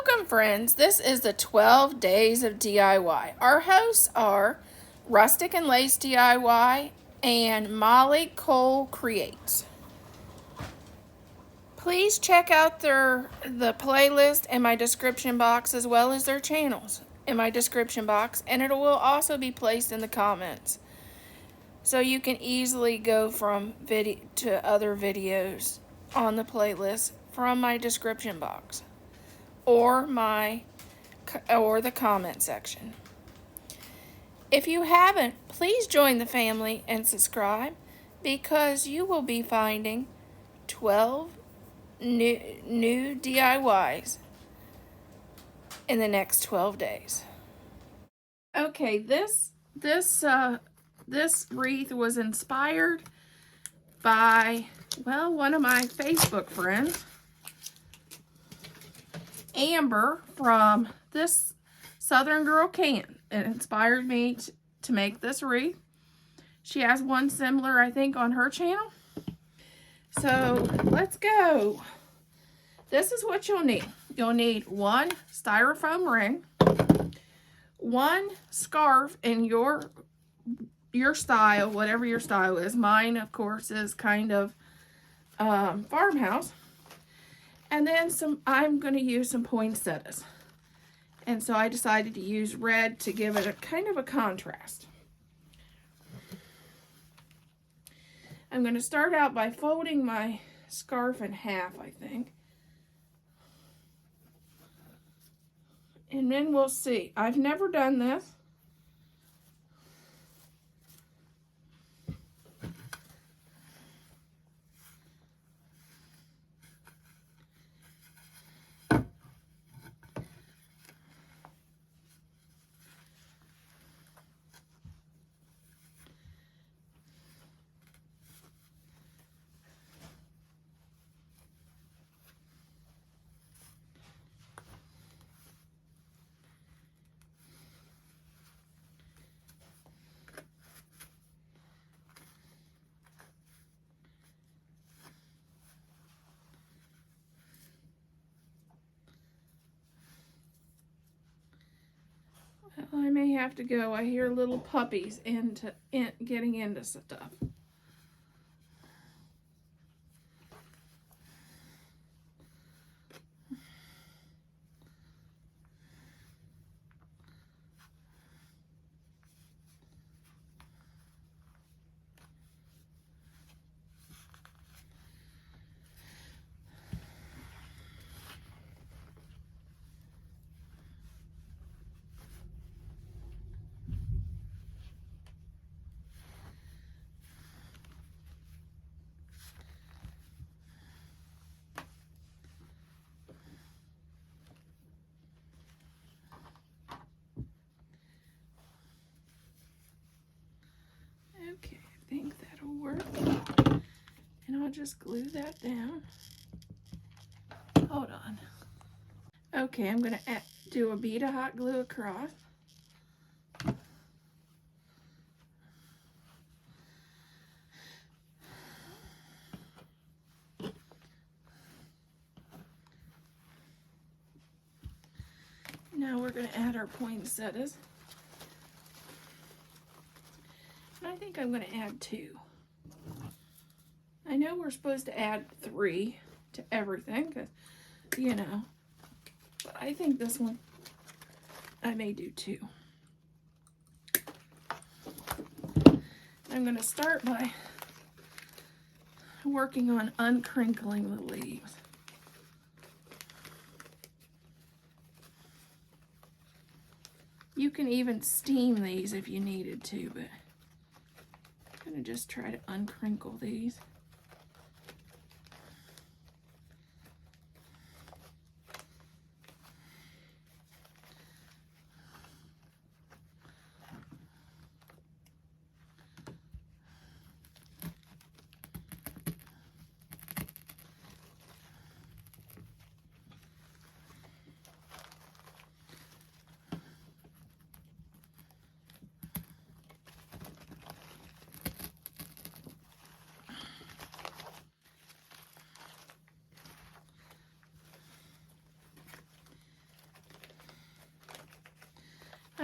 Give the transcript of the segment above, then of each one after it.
Welcome, friends. This is the 12 Days of DIY. Our hosts are Rustic and Lace DIY and Molly Cole Creates. Please check out the playlist in my description box as well as their channels in my description box, and it will also be placed in the comments. So you can easily go from video to other videos on the playlist from my description box or the comment section. If you haven't, please join the family and subscribe, because you will be finding 12 new DIYs in the next 12 days. Okay, this wreath was inspired by, well, one of my Facebook friends, Amber from This Southern Girl Can. It inspired me to make this wreath. She has one similar, I think, on her channel. So let's go. This is what you'll need. You'll need one styrofoam ring, one scarf in your style, whatever your style is. Mine, of course, is kind of farmhouse. And then I'm going to use some poinsettias. And so I decided to use red to give it a kind of a contrast. I'm going to start out by folding my scarf in half, I think. And then we'll see. I've never done this. Well, I may have to go. I hear little puppies getting into stuff. Okay, I think that'll work. And I'll just glue that down. Hold on. Okay, I'm going to do a bead of hot glue across. Now we're going to add our poinsettias. And I think I'm going to add 2. I know we're supposed to add 3 to everything, because, you know, but I think this one, I may do 2. I'm going to start by working on uncrinkling the leaves. You can even steam these if you needed to, but I'm going to just try to uncrinkle these.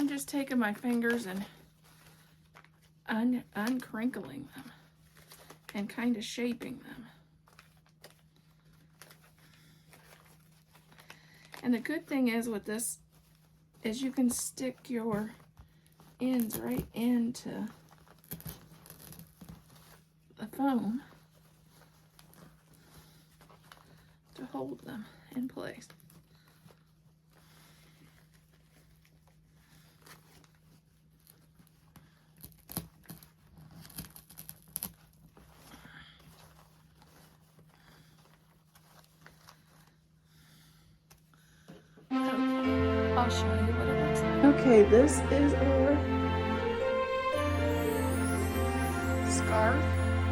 I'm just taking my fingers and uncrinkling them and kind of shaping them. And the good thing is with this is you can stick your ends right into the foam to hold them in place. I'll show you what it looks like. Okay, this is our scarf,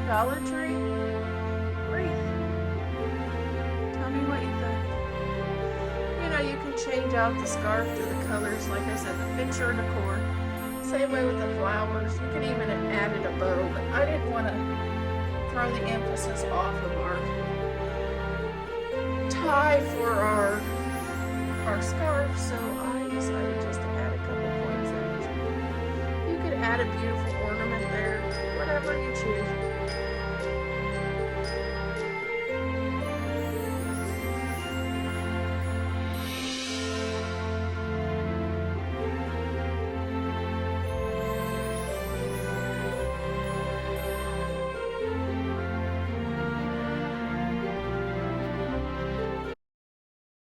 Dollar Tree wreath. Tell me what you think. You know, you can change out the scarf to the colors, like I said, the picture decor. Same way with the flowers. You can even have added a bow, but I didn't want to throw the emphasis off of our tie for our scarf, so I decided just to add a couple points in it. You could add a beautiful ornament there, whatever you choose.